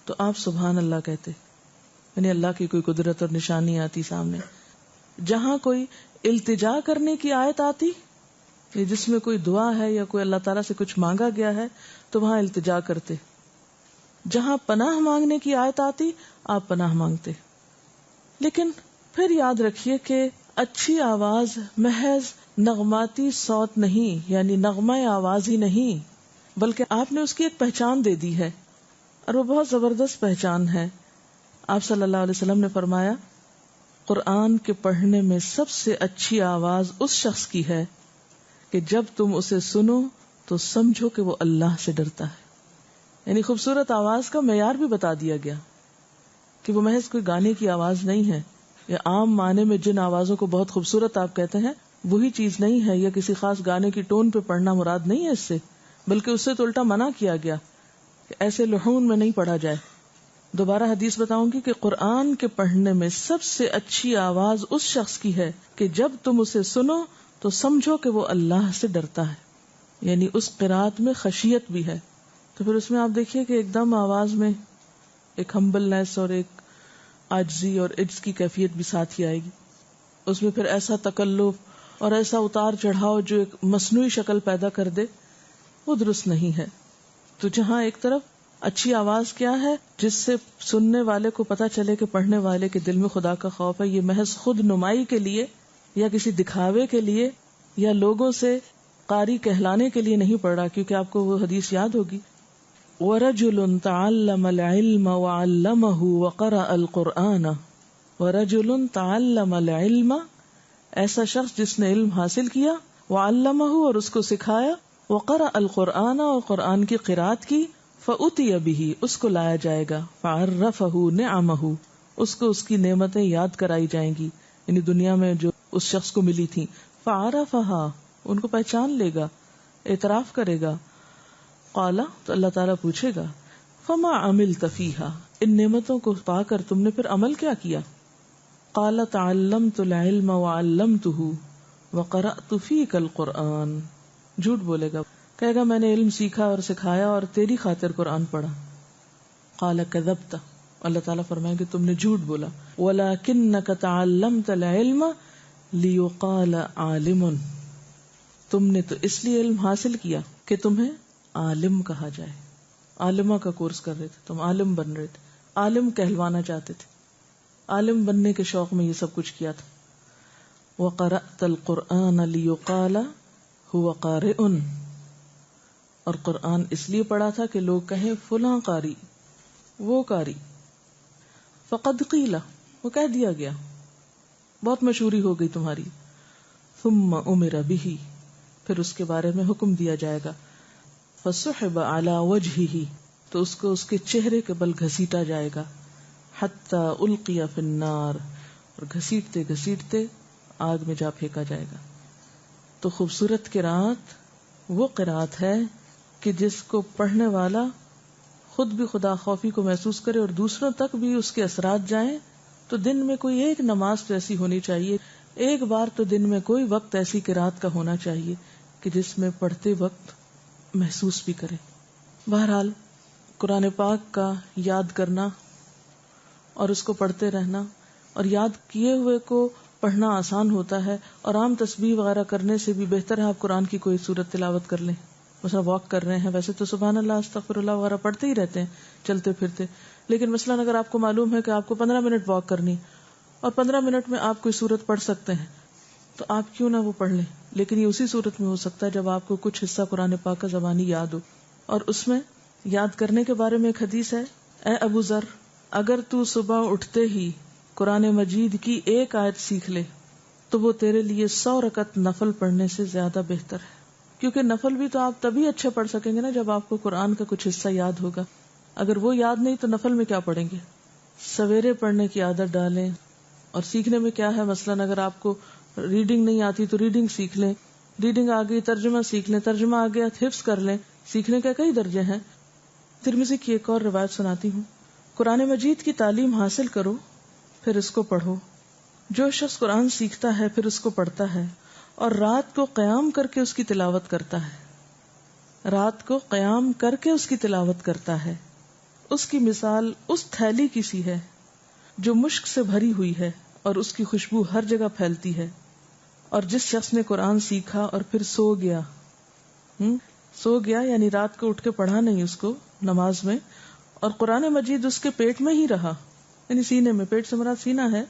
تو آپ سبحان اللہ کہتے، یعنی اللہ کی کوئی قدرت اور نشانی آتی سامنے. جہاں کوئی التجا کرنے کی آیت آتی، جس میں کوئی دعا ہے یا کوئی اللہ تعالیٰ سے کچھ مانگا گیا ہے تو وہاں التجا کرتے. جہاں پناہ مانگنے کی آیت آتی آپ پناہ مانگتے. لیکن پھر یاد رکھیے کہ اچھی آواز محض نغماتی صوت نہیں، یعنی نغمہ آواز ہی نہیں، بلکہ آپ نے اس کی ایک پہچان دے دی ہے، اور وہ بہت زبردست پہچان ہے. آپ صلی اللہ علیہ وسلم نے فرمایا قرآن کے پڑھنے میں سب سے اچھی آواز اس شخص کی ہے کہ جب تم اسے سنو تو سمجھو کہ وہ اللہ سے ڈرتا ہے. یعنی خوبصورت آواز کا معیار بھی بتا دیا گیا کہ وہ محض کوئی گانے کی آواز نہیں ہے، یا عام معنی میں جن آوازوں کو بہت خوبصورت آپ کہتے ہیں وہی چیز نہیں ہے، یا کسی خاص گانے کی ٹون پہ پڑھنا مراد نہیں ہے اس سے، بلکہ اس سے تو الٹا منع کیا گیا کہ ایسے لحون میں نہیں پڑھا جائے. دوبارہ حدیث بتاؤں گی کہ قرآن کے پڑھنے میں سب سے اچھی آواز اس شخص کی ہے کہ جب تم اسے سنو تو سمجھو کہ وہ اللہ سے ڈرتا ہے. یعنی اس قرات میں خشیت بھی ہے. تو پھر اس میں آپ دیکھیے کہ ایک دم آواز میں ایک ہمبلنس اور ایک عاجزی اور عجز کی کیفیت بھی ساتھ ہی آئے گی. اس میں پھر ایسا تکلف اور ایسا اتار چڑھاؤ جو ایک مصنوعی شکل پیدا کر دے، وہ درست نہیں ہے. تو جہاں ایک طرف اچھی آواز کیا ہے جس سے سننے والے کو پتا چلے کہ پڑھنے والے کے دل میں خدا کا خوف ہے، یہ محض خود نمائی کے لیے یا کسی دکھاوے کے لیے یا لوگوں سے قاری کہلانے کے لیے نہیں پڑھ رہا، کیونکہ آپ کو وہ حدیث یاد ہوگی وَرَجُلٌ تَعَلَّمَ الْعِلْمَ وَعَلَّمَهُ وَقَرَأَ الْقُرْآنَ. وَرَجُلٌ تَعَلَّمَ الْعِلْمَ، ایسا شخص جس نے علم حاصل کیا، وَعَلَّمَهُ اور اس کو سکھایا، وَقَرَأَ الْقُرْآنَ اور قرآن کی قرات کی، فَأُتِيَ بِهِ اس کو لایا جائے گا، فَعَرَّفَهُ نِعَمَهُ اس کو اس کی نعمتیں یاد کرائی جائیں گی، یعنی دنیا میں جو اس شخص کو ملی تھی، فَعَرَفَهَا ان کو پہچان لے گا، اعتراف کرے گا. قال تو اللہ تعالیٰ پوچھے گا فما عملت فیہا ان نعمتوں کو پا کر تم نے پھر عمل کیا کیا؟ قال تعلمت العلم وعلمته وقرأت فیک القرآن. جھوٹ بولے گا، کہے گا میں نے علم سیکھا اور سکھایا اور تیری خاطر قرآن پڑھا. قال کذبت اللہ تعالیٰ فرمائے کہ تم نے جھوٹ بولا. ولکنک تعلمت العلم لیقال عالم تم نے تو اس لیے علم حاصل کیا کہ تمہیں عالم کہا جائے. عالمہ کا کورس کر رہے تھے تم، عالم بن رہے تھے، عالم کہلوانا چاہتے تھے، عالم بننے کے شوق میں یہ سب کچھ کیا تھا. وقرأت القرآن لیقال هو قارئ اور قرآن اس لیے پڑھا تھا کہ لوگ کہیں فلاں قاری، وہ قاری. فقد قیل وہ کہہ دیا گیا، بہت مشہوری ہو گئی تمہاری. ثم امر به پھر اس کے بارے میں حکم دیا جائے گا. فسحب علی وجہہ تو اس کو اس کے چہرے کے بل گھسیٹا جائے گا. حتی القی فی النار اور گھسیٹتے گھسیٹتے آگ میں جا پھینکا جائے گا. تو خوبصورت قرات وہ قرات ہے کہ جس کو پڑھنے والا خود بھی خدا خوفی کو محسوس کرے اور دوسروں تک بھی اس کے اثرات جائیں. تو دن میں کوئی ایک نماز تو ایسی ہونی چاہیے، ایک بار تو دن میں کوئی وقت ایسی قرات کا ہونا چاہیے کہ جس میں پڑھتے وقت محسوس بھی کرے. بہرحال قرآن پاک کا یاد کرنا اور اس کو پڑھتے رہنا، اور یاد کیے ہوئے کو پڑھنا آسان ہوتا ہے، اور عام تسبیح وغیرہ کرنے سے بھی بہتر ہے آپ قرآن کی کوئی سورت تلاوت کر لیں. مثلا واک کر رہے ہیں، ویسے تو سبحان اللہ استغفر اللہ وغیرہ پڑھتے ہی رہتے ہیں چلتے پھرتے، لیکن مثلا اگر آپ کو معلوم ہے کہ آپ کو 15 منٹ واک کرنی اور 15 منٹ میں آپ کوئی سورت پڑھ سکتے ہیں تو آپ کیوں نہ وہ پڑھ لیں، لیکن یہ اسی صورت میں ہو سکتا ہے جب آپ کو کچھ حصہ قرآن پاک کا زبانی یاد ہو. اور اس میں یاد کرنے کے بارے میں ایک حدیث ہے، اے ابو ذر، اگر تو صبح اٹھتے ہی قرآن مجید کی ایک آیت سیکھ لے تو وہ تیرے لیے 100 رکعت نفل پڑھنے سے زیادہ بہتر ہے. کیونکہ نفل بھی تو آپ تبھی اچھے پڑھ سکیں گے نا جب آپ کو قرآن کا کچھ حصہ یاد ہوگا. اگر وہ یاد نہیں تو نفل میں کیا پڑھیں گے؟ سویرے پڑھنے کی عادت ڈالیں. اور سیکھنے میں کیا ہے، مثلاً اگر آپ کو ریڈنگ نہیں آتی تو ریڈنگ سیکھ لیں، ریڈنگ آ گئی ترجمہ سیکھ لیں، ترجمہ آ گیا حفظ کر لیں. سیکھنے کے کئی درجے ہیں. ترمذی کی ایک اور روایت سناتی ہوں. قرآن مجید کی تعلیم حاصل کرو پھر اس کو پڑھو. جو شخص قرآن سیکھتا ہے پھر اس کو پڑھتا ہے اور رات کو قیام کر کے اس کی تلاوت کرتا ہے، رات کو قیام کر کے اس کی تلاوت کرتا ہے، اس کی مثال اس تھیلی کی سی ہے جو مشک سے بھری ہوئی ہے اور اس کی خوشبو ہر جگہ پھیلتی ہے. اور جس شخص نے قرآن سیکھا اور پھر سو گیا یعنی رات کو اٹھ کے پڑھا نہیں اس کو نماز میں، اور قرآن مجید اس کے پیٹ میں ہی رہا، یعنی سینے میں، پیٹ سے مراد سینہ ہے،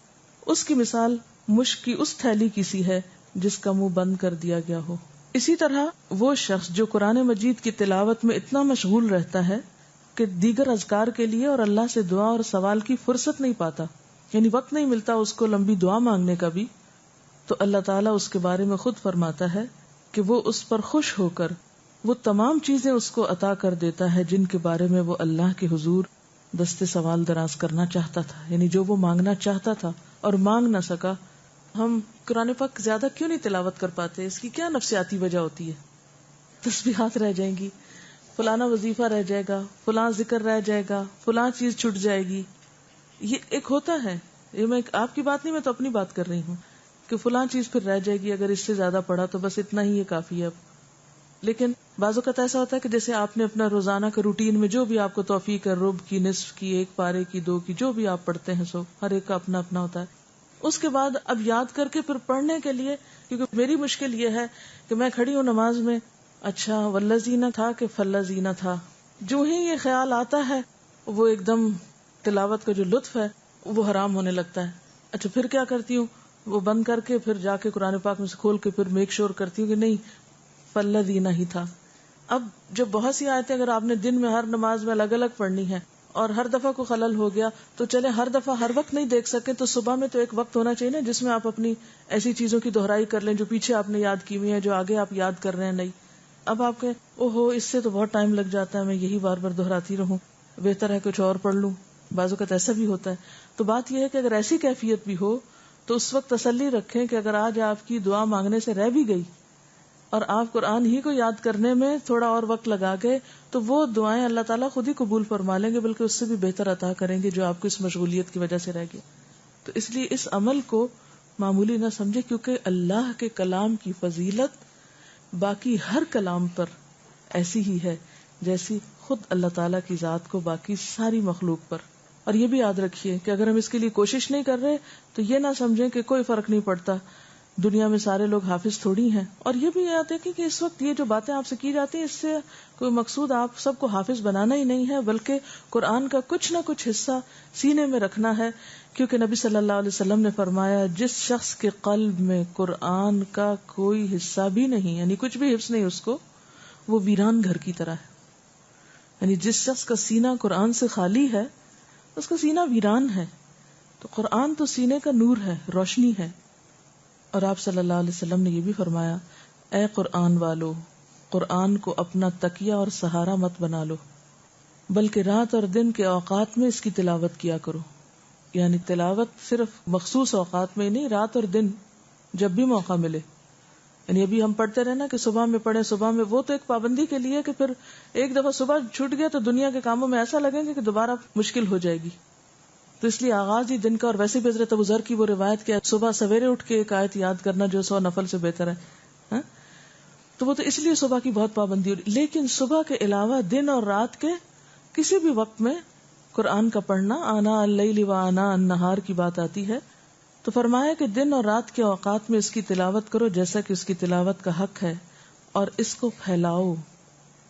اس کی مثال مشک کی اس تھیلی کی سی ہے جس کا منہ بند کر دیا گیا ہو. اسی طرح وہ شخص جو قرآن مجید کی تلاوت میں اتنا مشغول رہتا ہے کہ دیگر اذکار کے لیے اور اللہ سے دعا اور سوال کی فرصت نہیں پاتا، یعنی وقت نہیں ملتا اس کو لمبی دعا مانگنے کا بھی، تو اللہ تعالیٰ اس کے بارے میں خود فرماتا ہے کہ وہ اس پر خوش ہو کر وہ تمام چیزیں اس کو عطا کر دیتا ہے جن کے بارے میں وہ اللہ کے حضور دستے سوال دراز کرنا چاہتا تھا، یعنی جو وہ مانگنا چاہتا تھا اور مانگ نہ سکا. ہم قرآن پاک زیادہ کیوں نہیں تلاوت کر پاتے؟ اس کی کیا نفسیاتی وجہ ہوتی ہے؟ تسبیحات رہ جائیں گی، فلانا وظیفہ رہ جائے گا، فلاں ذکر رہ جائے گا، فلاں چیز چھٹ جائے گی. یہ ایک ہوتا ہے، یہ میں آپ کی بات نہیں، میں تو اپنی بات کر رہی ہوں کہ فلاں چیز پھر رہ جائے گی، اگر اس سے زیادہ پڑھا تو بس اتنا ہی یہ کافی ہے. لیکن بعض اوقات ایسا ہوتا ہے کہ جیسے آپ نے اپنا روزانہ کے روٹین میں جو بھی آپ کو توفیق ہے، ربع کی، نصف کی، 1 پارے کی، 2 کی، جو بھی آپ پڑھتے ہیں، سو ہر ایک کا اپنا اپنا ہوتا ہے. اس کے بعد اب یاد کر کے پھر پڑھنے کے لیے، کیونکہ میری مشکل یہ ہے کہ میں کھڑی ہوں نماز میں، اچھا والذین تھا کہ فالذین تھا، جو ہی یہ خیال آتا ہے وہ ایک دم تلاوت کا جو لطف ہے وہ حرام ہونے لگتا ہے. اچھا پھر کیا کرتی ہوں، وہ بند کر کے پھر جا کے قرآن پاک میں سے کھول کے پھر میک شور کرتی ہوں کہ نہیں فالذین ہی تھا. اب جب بہت سی آیتیں اگر آپ نے دن میں ہر نماز میں الگ الگ پڑھنی ہے اور ہر دفعہ کو خلل ہو گیا تو چلے ہر دفعہ ہر وقت نہیں دیکھ سکے تو صبح میں تو ایک وقت ہونا چاہیے نا جس میں آپ اپنی ایسی چیزوں کی دہرائی کر لیں جو پیچھے آپ نے یاد کی ہوئی ہیں، جو آگے آپ یاد کر رہے ہیں. نہیں، اب آپ کے اس سے تو بہت ٹائم لگ جاتا ہے، میں یہی بار بار دہراتی رہوں، بہتر ہے کچھ اور پڑھ لوں. بعض اوقات ایسا بھی ہوتا ہے. تو بات یہ ہے کہ اگر ایسی کیفیت بھی ہو تو اس وقت تسلی رکھیں کہ اگر آج آپ کی دعا مانگنے سے رہ بھی گئی اور آپ قرآن ہی کو یاد کرنے میں تھوڑا اور وقت لگا گئے تو وہ دعائیں اللہ تعالیٰ خود ہی قبول فرما لیں گے، بلکہ اس سے بھی بہتر عطا کریں گے جو آپ کو اس مشغولیت کی وجہ سے رہ گئی. تو اس لیے اس عمل کو معمولی نہ سمجھے، کیونکہ اللہ کے کلام کی فضیلت باقی ہر کلام پر ایسی ہی ہے جیسی خود اللہ تعالیٰ کی ذات کو باقی ساری مخلوق پر. اور یہ بھی یاد رکھیے کہ اگر ہم اس کے لیے کوشش نہیں کر رہے تو یہ نہ سمجھیں کہ کوئی فرق نہیں پڑتا، دنیا میں سارے لوگ حافظ تھوڑی ہیں. اور یہ بھی یاد رکھیں کہ اس وقت یہ جو باتیں آپ سے کی جاتی ہیں اس سے کوئی مقصود آپ سب کو حافظ بنانا ہی نہیں ہے، بلکہ قرآن کا کچھ نہ کچھ حصہ سینے میں رکھنا ہے. کیونکہ نبی صلی اللہ علیہ وسلم نے فرمایا جس شخص کے قلب میں قرآن کا کوئی حصہ بھی نہیں، یعنی کچھ بھی حفظ نہیں اس کو، وہ ویران گھر کی طرح ہے. یعنی جس شخص کا سینہ قرآن سے خالی ہے اس کا سینہ ویران ہے. تو قرآن تو سینے کا نور ہے، روشنی ہے. اور آپ صلی اللہ علیہ وسلم نے یہ بھی فرمایا اے قرآن والو، قرآن کو اپنا تکیہ اور سہارا مت بنا لو، بلکہ رات اور دن کے اوقات میں اس کی تلاوت کیا کرو. یعنی تلاوت صرف مخصوص اوقات میں نہیں، رات اور دن جب بھی موقع ملے. یعنی ابھی ہم پڑھتے رہے نا کہ صبح میں پڑھیں، صبح میں، وہ تو ایک پابندی کے لیے کہ پھر ایک دفعہ صبح چھوٹ گیا تو دنیا کے کاموں میں ایسا لگیں گے کہ دوبارہ مشکل ہو جائے گی. تو اس لیے آغاز ہی دن کا. اور ویسے بھی حضرت ابو ذر کی وہ روایت کہ صبح سویرے اٹھ کے ایک آیت یاد کرنا جو 100 نفل سے بہتر ہے، تو وہ تو اس لیے صبح کی بہت پابندی ہو رہی. لیکن صبح کے علاوہ دن اور رات کے کسی بھی وقت میں قرآن کا پڑھنا، آنا اللیل و آنا النہار کی بات آتی ہے. تو فرمایا کہ دن اور رات کے اوقات میں اس کی تلاوت کرو جیسا کہ اس کی تلاوت کا حق ہے، اور اس کو پھیلاؤ،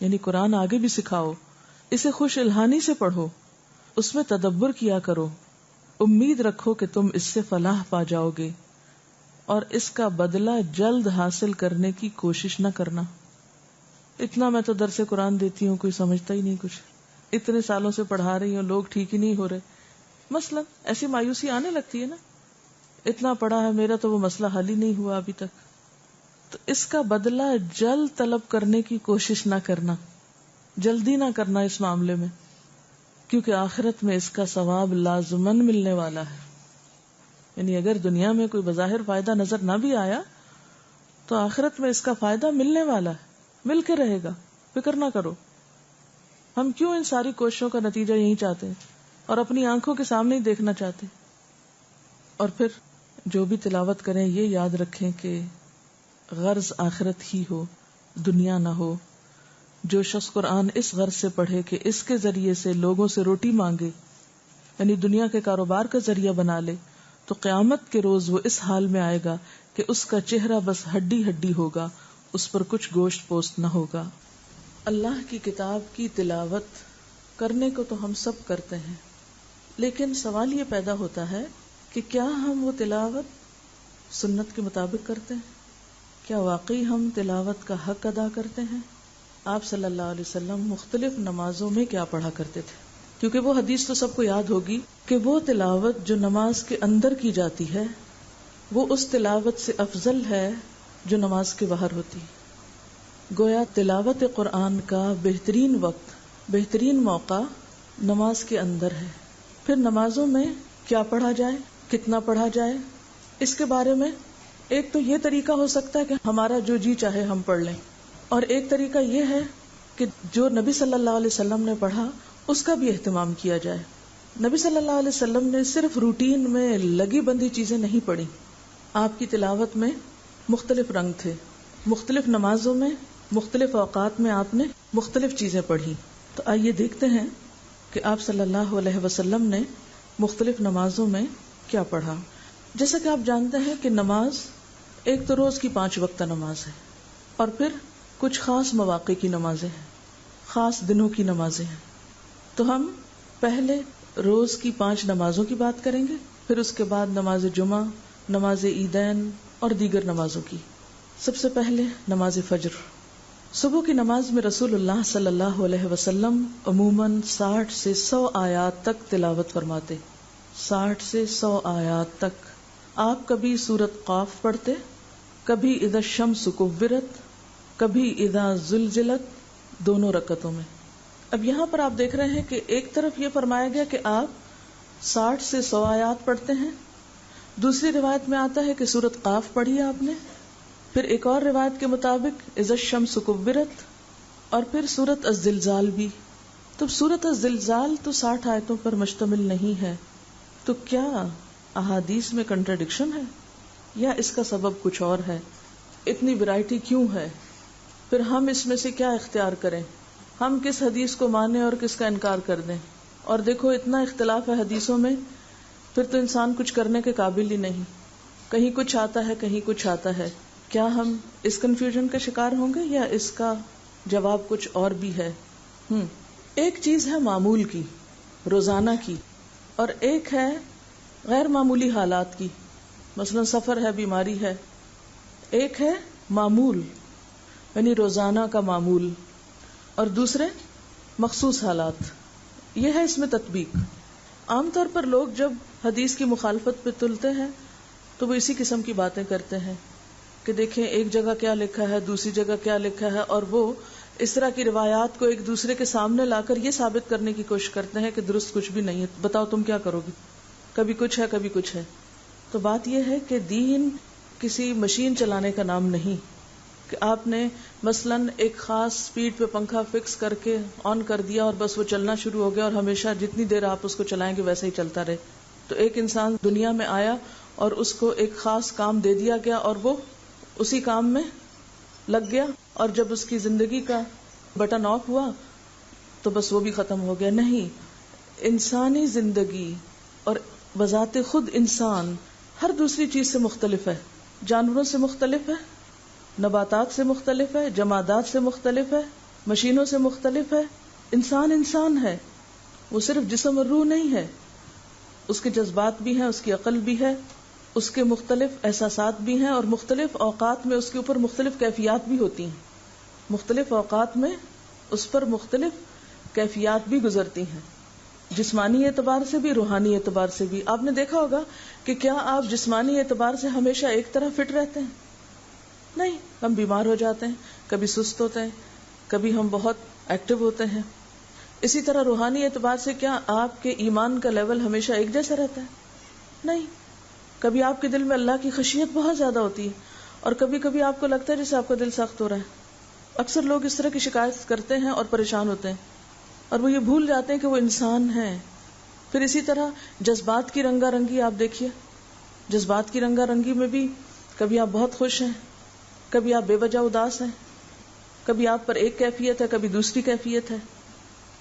یعنی قرآن آگے بھی سکھاؤ. اسے خوش الہانی سے پڑھو، اس میں تدبر کیا کرو، امید رکھو کہ تم اس سے فلاح پا جاؤ گے. اور اس کا بدلہ جلد حاصل کرنے کی کوشش نہ کرنا. اتنا میں تو درس قرآن دیتی ہوں، کوئی سمجھتا ہی نہیں کچھ. اتنے سالوں سے پڑھا رہی ہوں، لوگ ٹھیک ہی نہیں ہو رہے. مثلا ایسی مایوسی آنے لگتی ہے نا، اتنا پڑھا ہے میرا تو وہ مسئلہ حل ہی نہیں ہوا ابھی تک. تو اس کا بدلہ جلد طلب کرنے کی کوشش نہ کرنا، جلدی نہ کرنا اس معاملے میں، کیونکہ آخرت میں اس کا ثواب لازماً ملنے والا ہے. یعنی اگر دنیا میں کوئی بظاہر فائدہ نظر نہ بھی آیا تو آخرت میں اس کا فائدہ ملنے والا ہے، مل کے رہے گا. فکر نہ کرو. ہم کیوں ان ساری کوششوں کا نتیجہ یہی چاہتے ہیں اور اپنی آنکھوں کے سامنے ہی دیکھنا چاہتے. اور پھر جو بھی تلاوت کریں یہ یاد رکھیں کہ غرض آخرت ہی ہو، دنیا نہ ہو. جو شخص قرآن اس غرض سے پڑھے کہ اس کے ذریعے سے لوگوں سے روٹی مانگے، یعنی دنیا کے کاروبار کا ذریعہ بنا لے، تو قیامت کے روز وہ اس حال میں آئے گا کہ اس کا چہرہ بس ہڈی ہڈی ہوگا، اس پر کچھ گوشت پوست نہ ہوگا. اللہ کی کتاب کی تلاوت کرنے کو تو ہم سب کرتے ہیں، لیکن سوال یہ پیدا ہوتا ہے کہ کیا ہم وہ تلاوت سنت کے مطابق کرتے ہیں؟ کیا واقعی ہم تلاوت کا حق ادا کرتے ہیں؟ آپ صلی اللہ علیہ وسلم مختلف نمازوں میں کیا پڑھا کرتے تھے؟ کیونکہ وہ حدیث تو سب کو یاد ہوگی کہ وہ تلاوت جو نماز کے اندر کی جاتی ہے وہ اس تلاوت سے افضل ہے جو نماز کے باہر ہوتی. گویا تلاوت قرآن کا بہترین وقت، بہترین موقع نماز کے اندر ہے. پھر نمازوں میں کیا پڑھا جائے، کتنا پڑھا جائے، اس کے بارے میں ایک تو یہ طریقہ ہو سکتا ہے کہ ہمارا جو جی چاہے ہم پڑھ لیں، اور ایک طریقہ یہ ہے کہ جو نبی صلی اللہ علیہ وسلم نے پڑھا اس کا بھی اہتمام کیا جائے. نبی صلی اللہ علیہ وسلم نے صرف روٹین میں لگی بندی چیزیں نہیں پڑھی. آپ کی تلاوت میں مختلف رنگ تھے، مختلف نمازوں میں مختلف اوقات میں آپ نے مختلف چیزیں پڑھی. تو آئیے دیکھتے ہیں کہ آپ صلی اللہ علیہ وسلم نے مختلف نمازوں میں کیا پڑھا. جیسا کہ آپ جانتے ہیں کہ نماز ایک تو روز کی 5 وقتہ نماز ہے، اور پھر کچھ خاص مواقع کی نمازیں ہیں، خاص دنوں کی نمازیں ہیں. تو ہم پہلے روز کی 5 نمازوں کی بات کریں گے، پھر اس کے بعد نماز جمعہ، نماز عیدین اور دیگر نمازوں کی. سب سے پہلے نماز فجر. صبح کی نماز میں رسول اللہ صلی اللہ علیہ وسلم عموماً 60 سے 100 آیات تک تلاوت فرماتے. 60 سے 100 آیات تک. آپ کبھی سورۃ قاف پڑھتے، کبھی اذا الشمس کورت، کبھی اذا زلزلت، دونوں رکعتوں میں. اب یہاں پر آپ دیکھ رہے ہیں کہ ایک طرف یہ فرمایا گیا کہ آپ 60 سے 100 آیات پڑھتے ہیں. دوسری روایت میں آتا ہے کہ سورۃ قاف پڑھی آپ نے، پھر ایک اور روایت کے مطابق اذا الشمس کورت، اور پھر سورۃ الزلزال بھی. تو سورۃ الزلزال تو 60 آیتوں پر مشتمل نہیں ہے. تو کیا احادیث میں کنٹراڈکشن ہے یا اس کا سبب کچھ اور ہے؟ اتنی ویرائٹی کیوں ہے؟ پھر ہم اس میں سے کیا اختیار کریں؟ ہم کس حدیث کو مانیں اور کس کا انکار کر دیں؟ اور دیکھو اتنا اختلاف ہے حدیثوں میں، پھر تو انسان کچھ کرنے کے قابل ہی نہیں. کہیں کچھ آتا ہے، کہیں کچھ آتا ہے. کیا ہم اس کنفیوژن کا شکار ہوں گے یا اس کا جواب کچھ اور بھی ہے؟ ایک چیز ہے معمول کی، روزانہ کی، اور ایک ہے غیر معمولی حالات کی، مثلا سفر ہے، بیماری ہے. ایک ہے معمول یعنی روزانہ کا معمول، اور دوسرے مخصوص حالات. یہ ہے اس میں تطبیق. عام طور پر لوگ جب حدیث کی مخالفت پہ تلتے ہیں تو وہ اسی قسم کی باتیں کرتے ہیں کہ دیکھیں ایک جگہ کیا لکھا ہے، دوسری جگہ کیا لکھا ہے، اور وہ اس طرح کی روایات کو ایک دوسرے کے سامنے لا کر یہ ثابت کرنے کی کوشش کرتے ہیں کہ درست کچھ بھی نہیں ہے. بتاؤ تم کیا کرو گے؟ کبھی کچھ ہے، کبھی کچھ ہے. تو بات یہ ہے کہ دین کسی مشین چلانے کا نام نہیں کہ آپ نے مثلا ایک خاص سپیڈ پہ پنکھا فکس کر کے آن کر دیا اور بس وہ چلنا شروع ہو گیا اور ہمیشہ جتنی دیر آپ اس کو چلائیں گے ویسے ہی چلتا رہے. تو ایک انسان دنیا میں آیا اور اس کو ایک خاص کام دے دیا گیا اور وہ اسی کام میں لگ گیا، اور جب اس کی زندگی کا بٹن آف ہوا تو بس وہ بھی ختم ہو گیا. نہیں، انسانی زندگی اور بذات خود انسان ہر دوسری چیز سے مختلف ہے. جانوروں سے مختلف ہے، نباتات سے مختلف ہے، جمادات سے مختلف ہے، مشینوں سے مختلف ہے. انسان ہے، وہ صرف جسم اور روح نہیں ہے. اس کے جذبات بھی ہیں، اس کی عقل بھی ہے، اس کے مختلف احساسات بھی ہیں، اور مختلف اوقات میں اس کے اوپر مختلف کیفیات بھی ہوتی ہیں، مختلف اوقات میں اس پر مختلف کیفیات بھی گزرتی ہیں، جسمانی اعتبار سے بھی، روحانی اعتبار سے بھی. آپ نے دیکھا ہوگا کہ کیا آپ جسمانی اعتبار سے ہمیشہ ایک طرح فٹ رہتے ہیں؟ نہیں، ہم بیمار ہو جاتے ہیں، کبھی سست ہوتے ہیں، کبھی ہم بہت ایکٹیو ہوتے ہیں. اسی طرح روحانی اعتبار سے کیا آپ کے ایمان کا لیول ہمیشہ ایک جیسا رہتا ہے؟ نہیں، کبھی آپ کے دل میں اللہ کی خشیت بہت زیادہ ہوتی ہے، اور کبھی کبھی آپ کو لگتا ہے جیسے آپ کا دل سخت ہو رہا ہے. اکثر لوگ اس طرح کی شکایت کرتے ہیں اور پریشان ہوتے ہیں، اور وہ یہ بھول جاتے ہیں کہ وہ انسان ہیں. پھر اسی طرح جذبات کی رنگا رنگی آپ دیکھیے، جذبات کی رنگا رنگی میں بھی کبھی آپ بہت خوش ہیں، کبھی آپ بے وجہ اداس ہیں، کبھی آپ پر ایک کیفیت ہے، کبھی دوسری کیفیت ہے.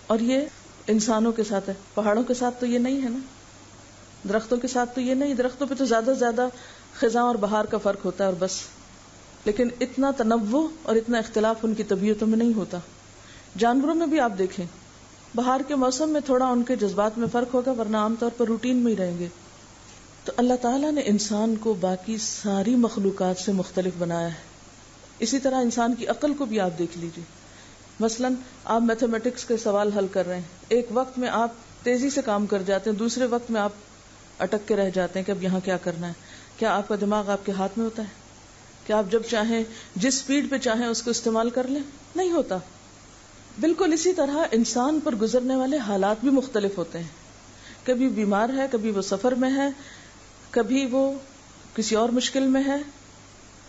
اور یہ انسانوں کے ساتھ ہے، پہاڑوں کے ساتھ تو یہ نہیں ہے نا، درختوں کے ساتھ تو یہ نہیں. درختوں پہ تو زیادہ سے زیادہ خزاں اور بہار کا فرق ہوتا ہے اور بس، لیکن اتنا تنوع اور اتنا اختلاف ان کی طبیعتوں میں نہیں ہوتا. جانوروں میں بھی آپ دیکھیں، بہار کے موسم میں تھوڑا ان کے جذبات میں فرق ہوگا، ورنہ عام طور پر روٹین میں ہی رہیں گے. تو اللہ تعالیٰ نے انسان کو باقی ساری مخلوقات سے مختلف بنایا ہے. اسی طرح انسان کی عقل کو بھی آپ دیکھ لیجیے. مثلا آپ میتھمیٹکس کے سوال حل کر رہے ہیں، ایک وقت میں آپ تیزی سے کام کر جاتے ہیں، دوسرے وقت میں آپ اٹک کے رہ جاتے ہیں کہ اب یہاں کیا کرنا ہے. کیا آپ کا دماغ آپ کے ہاتھ میں ہوتا ہے؟ کیا آپ جب چاہیں جس سپیڈ پہ چاہیں اس کو استعمال کر لیں؟ نہیں ہوتا. بالکل اسی طرح انسان پر گزرنے والے حالات بھی مختلف ہوتے ہیں. کبھی بیمار ہے، کبھی وہ سفر میں ہے، کبھی وہ کسی اور مشکل میں ہے.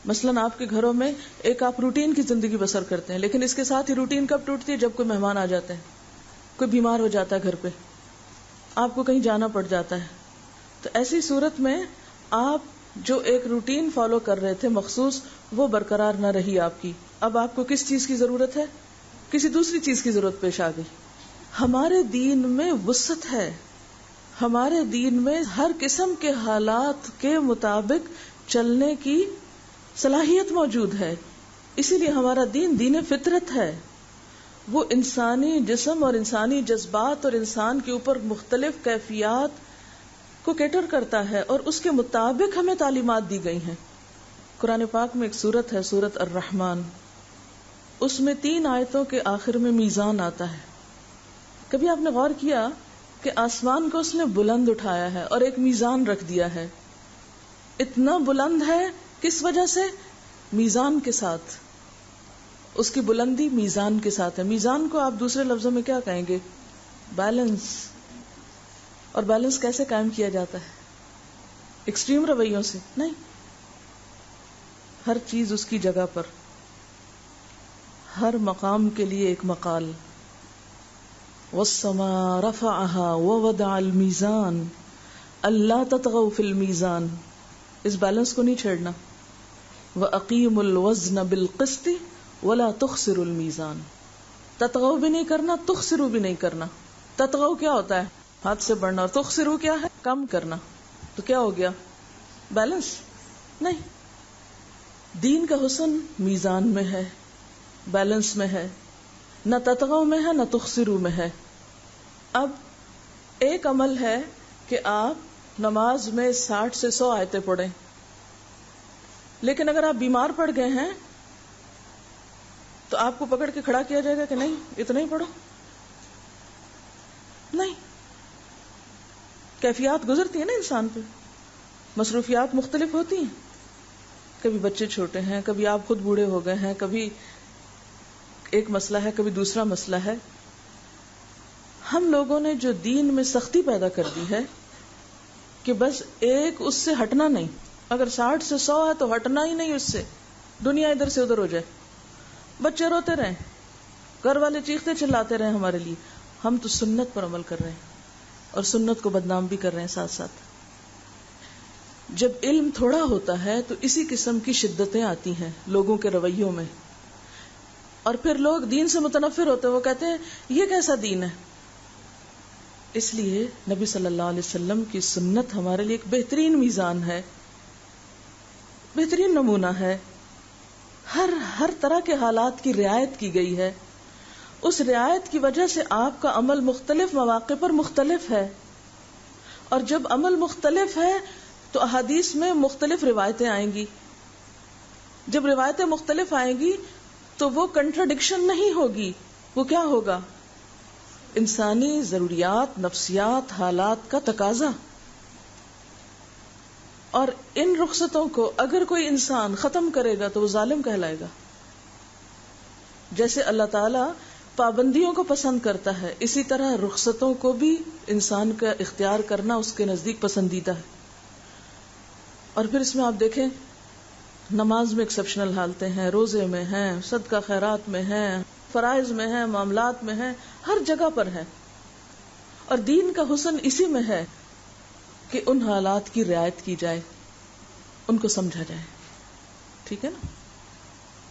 مثلا آپ کے گھروں میں ایک آپ روٹین کی زندگی بسر کرتے ہیں، لیکن اس کے ساتھ ہی روٹین کب ٹوٹتی ہے؟ جب کوئی مہمان آ جاتے ہیں، کوئی بیمار ہو جاتا ہے گھر پہ، آپ کو کہیں جانا پڑ جاتا ہے. تو ایسی صورت میں آپ جو ایک روٹین فالو کر رہے تھے مخصوص، وہ برقرار نہ رہی آپ کی. اب آپ کو کس چیز کی ضرورت ہے؟ کسی دوسری چیز کی ضرورت پیش آ گئی. ہمارے دین میں وسعت ہے، ہمارے دین میں ہر قسم کے حالات کے مطابق چلنے کی صلاحیت موجود ہے. اسی لیے ہمارا دین دین فطرت ہے. وہ انسانی جسم اور انسانی جذبات اور انسان کے اوپر مختلف کیفیات کو کیٹر کرتا ہے، اور اس کے مطابق ہمیں تعلیمات دی گئی ہیں. قرآن پاک میں ایک سورت ہے، سورت الرحمن، اس میں 3 آیتوں کے آخر میں میزان آتا ہے. کبھی آپ نے غور کیا کہ آسمان کو اس نے بلند اٹھایا ہے اور ایک میزان رکھ دیا ہے. اتنا بلند ہے کس وجہ سے؟ میزان کے ساتھ. اس کی بلندی میزان کے ساتھ ہے. میزان کو آپ دوسرے لفظوں میں کیا کہیں گے؟ بیلنس. اور بیلنس کیسے قائم کیا جاتا ہے؟ ایکسٹریم رویوں سے نہیں، ہر چیز اس کی جگہ پر، ہر مقام کے لیے ایک مقال. وَالسَّمَاءَ رَفَعَهَا وَوَضَعَ الْمِيزَانَ أَلَّا تَطْغَوْا فِي الْمِيزَانِ. اس بیلنس کو نہیں چھیڑنا. وَأَقِيمُوا الْوَزْنَ بِالْقِسْطِ وَلَا تُخْسِرُوا الْمِيزَانَ. تطغوا بھی نہیں کرنا، تخسروا بھی نہیں کرنا. تطغوا کیا ہوتا ہے؟ ہاتھ سے بڑھنا. اور تخسروا کیا ہے؟ کم کرنا. تو کیا ہو گیا؟ بیلنس نہیں. دین کا حسن میزان میں ہے، بیلنس میں ہے، نہ تطغوا میں ہے نہ تخسروا میں ہے. اب ایک عمل ہے کہ آپ نماز میں 60 سے 100 آیتیں پڑھیں، لیکن اگر آپ بیمار پڑ گئے ہیں تو آپ کو پکڑ کے کھڑا کیا جائے گا کہ نہیں اتنا ہی پڑھو؟ نہیں. کیفیات گزرتی ہے نا انسان پہ، مصروفیات مختلف ہوتی ہیں. کبھی بچے چھوٹے ہیں، کبھی آپ خود بوڑھے ہو گئے ہیں، کبھی ایک مسئلہ ہے، کبھی دوسرا مسئلہ ہے. ہم لوگوں نے جو دین میں سختی پیدا کر دی ہے کہ بس ایک اس سے ہٹنا نہیں. اگر 60 سے 100 ہے تو ہٹنا ہی نہیں اس سے. دنیا ادھر سے ادھر ہو جائے، بچے روتے رہیں، گھر والے چیختے چلاتے رہیں ہمارے لیے، ہم تو سنت پر عمل کر رہے ہیں اور سنت کو بدنام بھی کر رہے ہیں ساتھ ساتھ. جب علم تھوڑا ہوتا ہے تو اسی قسم کی شدتیں آتی ہیں لوگوں کے رویوں میں، اور پھر لوگ دین سے متنفر ہوتے ہیں. وہ کہتے ہیں یہ کیسا دین ہے؟ اس لیے نبی صلی اللہ علیہ وسلم کی سنت ہمارے لیے ایک بہترین میزان ہے، بہترین نمونہ ہے. ہر طرح کے حالات کی رعایت کی گئی ہے. اس رعایت کی وجہ سے آپ کا عمل مختلف مواقع پر مختلف ہے، اور جب عمل مختلف ہے تو احادیث میں مختلف روایتیں آئیں گی. جب روایتیں مختلف آئیں گی تو وہ کنٹراڈکشن نہیں ہوگی. وہ کیا ہوگا؟ انسانی ضروریات، نفسیات، حالات کا تقاضا. اور ان رخصتوں کو اگر کوئی انسان ختم کرے گا تو وہ ظالم کہلائے گا. جیسے اللہ تعالیٰ پابندیوں کو پسند کرتا ہے، اسی طرح رخصتوں کو بھی انسان کا اختیار کرنا اس کے نزدیک پسندیدہ ہے. اور پھر اس میں آپ دیکھیں، نماز میں ایکسیپشنل حالتیں ہیں، روزے میں ہیں، صدقہ خیرات میں ہیں، فرائض میں ہیں، معاملات میں ہیں، ہر جگہ پر ہے. اور دین کا حسن اسی میں ہے کہ ان حالات کی رعایت کی جائے، ان کو سمجھا جائے. ٹھیک ہے نا؟